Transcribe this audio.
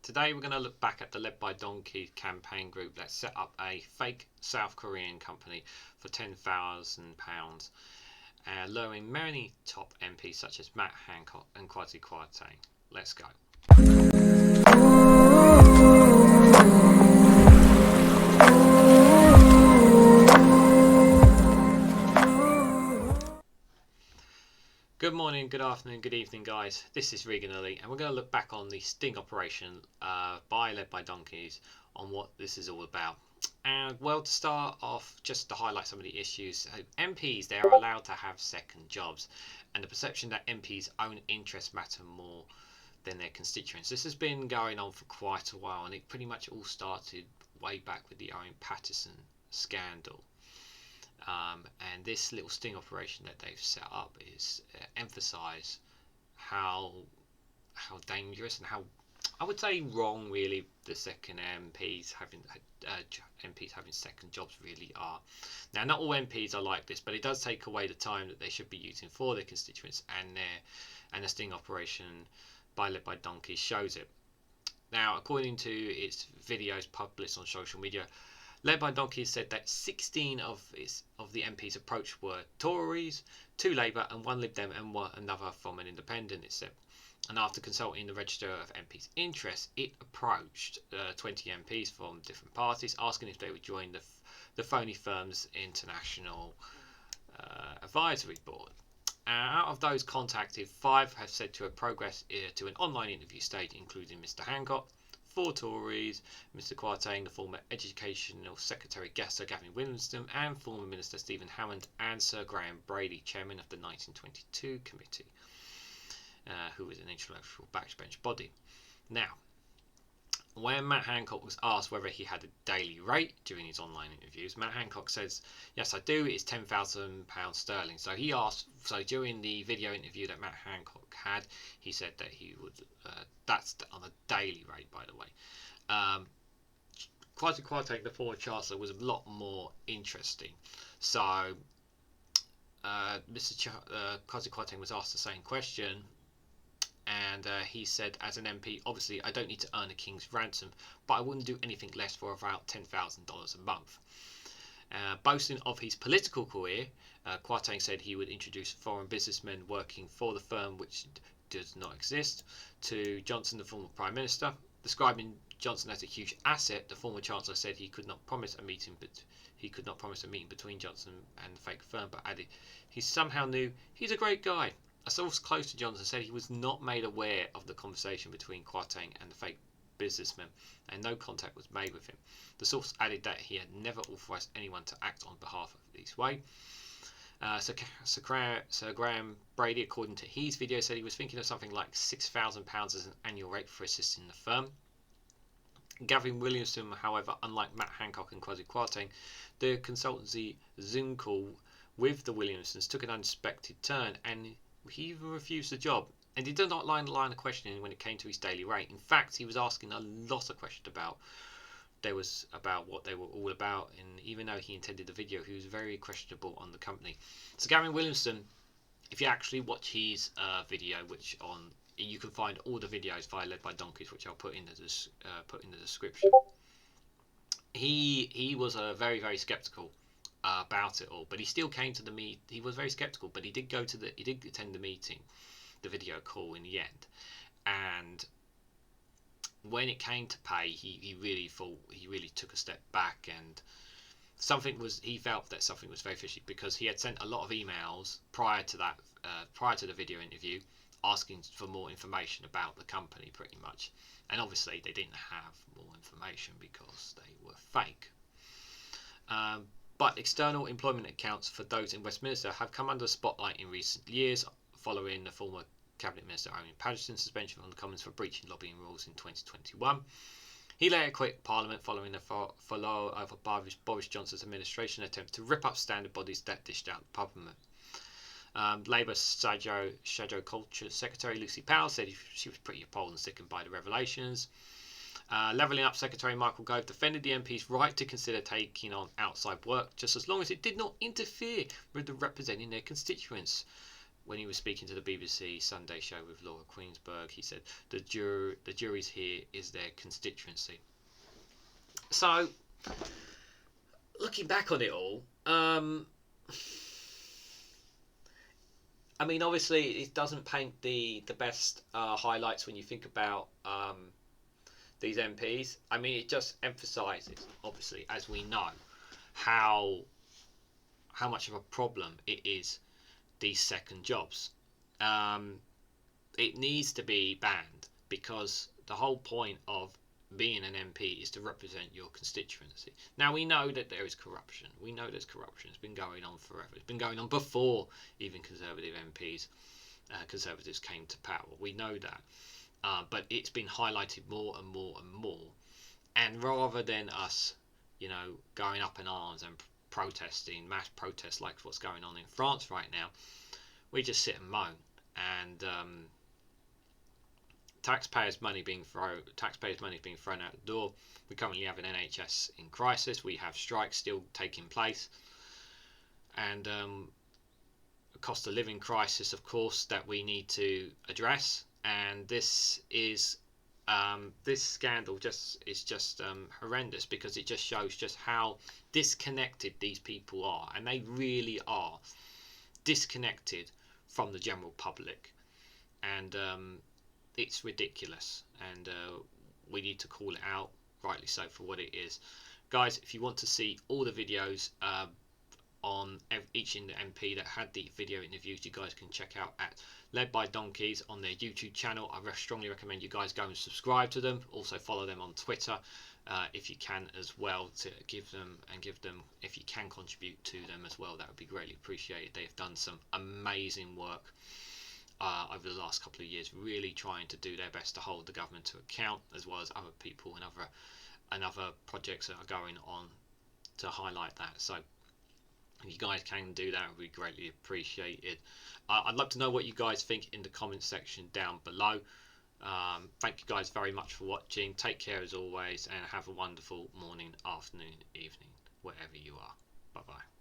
Today we're going to look back at the Led by Donkeys campaign group that set up a fake South Korean company for £10,000, luring many top MPs such as Matt Hancock and Kwasi Kwarteng. Let's go. Good morning, good afternoon, good evening, guys. This is Reganelite, and we're going to look back on the sting operation Led by Donkeys on what this is all about. And well, to start off, just to highlight some of the issues, MPs, they are allowed to have second jobs, and the perception that MPs' own interests matter more than their constituents. This has been going on for quite a while, and it pretty much all started way back with the Owen Paterson scandal. And this little sting operation that they've set up is emphasise how dangerous and how, I would say, wrong really the second MPs having second jobs really are. Now, not all MPs are like this, but it does take away the time that they should be using for their constituents, and the sting operation Led by Donkeys shows it. Now, according to its videos published on social media, Led by Donkeys said that 16 of the MPs approached were Tories, 2 Labour and 1 Lib Dem and another from an independent, it said. And after consulting the register of MPs' interests, it approached 20 MPs from different parties, asking if they would join the phoney firm's international advisory board. Out of those contacted, 5 have said to have progressed to an online interview stage, including Mr Hancock, 4 Tories, Mr Kwarteng, the former Educational Secretary Sir Gavin Williamson, and former Minister Stephen Hammond, and Sir Graham Brady, chairman of the 1922 committee, who was an intellectual backbench body. Now, when Matt Hancock was asked whether he had a daily rate during his online interviews, Matt Hancock says, "Yes, I do. It's £10,000 sterling." So he asked. So during the video interview that Matt Hancock had, he said that he would. That's on a daily rate, by the way. Kwasi Kwarteng, the former Chancellor, was a lot more interesting. So Kwasi Kwarteng was asked the same question. And he said, as an MP, obviously I don't need to earn a king's ransom, but I wouldn't do anything less for about $10,000 a month. Boasting of his political career, Kwarteng said he would introduce foreign businessmen working for the firm, which does not exist, to Johnson, the former Prime Minister. Describing Johnson as a huge asset, the former Chancellor said he could not promise a meeting, between Johnson and the fake firm, but added he somehow knew he's a great guy. A source close to Johnson said he was not made aware of the conversation between Kwarteng and the fake businessman, and no contact was made with him. The source added that he had never authorised anyone to act on behalf of this way. Sir Graham Brady, according to his video, said he was thinking of something like £6,000 as an annual rate for assisting the firm. Gavin Williamson, however, unlike Matt Hancock and Kwasi Kwarteng, the consultancy Zoom call with the Williamsons took an unexpected turn, and he even refused the job, and he did not line of questioning when it came to his daily rate. In fact, he was asking a lot of questions about what they were all about, and even though he intended the video, he was very questionable on the company. So Gavin Williamson, if you actually watch his video, you can find all the videos via Led by Donkeys, which I'll put in the description. He was very, very sceptical about it all, but he still came to the meet. He was very sceptical, but he did attend the meeting, the video call in the end. And when it came to pay, he really took a step back, and he felt that something was very fishy, because he had sent a lot of emails prior to the video interview, asking for more information about the company, pretty much. And obviously they didn't have more information because they were fake. But external employment accounts for those in Westminster have come under the spotlight in recent years, following the former Cabinet Minister Owen Paterson's suspension from the Commons for breaching lobbying rules in 2021. He later quit Parliament following the follow over Boris Johnson's administration attempt to rip up standard bodies that dished out Parliament. Labour Shadow Culture Secretary Lucy Powell said she was pretty appalled and sickened by the revelations. Levelling Up Secretary Michael Gove defended the MP's right to consider taking on outside work, just as long as it did not interfere with the representing their constituents. when he was speaking to the BBC Sunday Show with Laura Queensberg, he said the jury's here is their constituency. So, looking back on it all, I mean, obviously, it doesn't paint the best highlights when you think about these MPs. I mean, it just emphasises, obviously, as we know, how much of a problem it is, these second jobs. It needs to be banned, because the whole point of being an MP is to represent your constituency. Now, we know that there is corruption. We know there's corruption. It's been going on forever. It's been going on before even Conservatives came to power. We know that. But it's been highlighted more and more and more. And rather than us, going up in arms and protesting, mass protests like what's going on in France right now, we just sit and moan. And taxpayers' money being thrown out the door. We currently have an NHS in crisis. We have strikes still taking place, and a cost of living crisis, of course, that we need to address. And this is this scandal is just horrendous, because it just shows just how disconnected these people are, and they really are disconnected from the general public. And it's ridiculous, and we need to call it out, rightly so, for what it is. Guys, if you want to see all the videos on each MP that had the video interviews, you guys can check out at Led by Donkeys on their YouTube channel. I strongly recommend you guys go and subscribe to them. Also follow them on Twitter if you can as well, to give them, if you can contribute to them as well, that would be greatly appreciated. They've done some amazing work over the last couple of years, really trying to do their best to hold the government to account, as well as other people and other projects that are going on to highlight that. So if you guys can do that, it would be greatly appreciated. I'd love to know what you guys think in the comments section down below. Thank you guys very much for watching. Take care as always, and have a wonderful morning, afternoon, evening, wherever you are. Bye bye.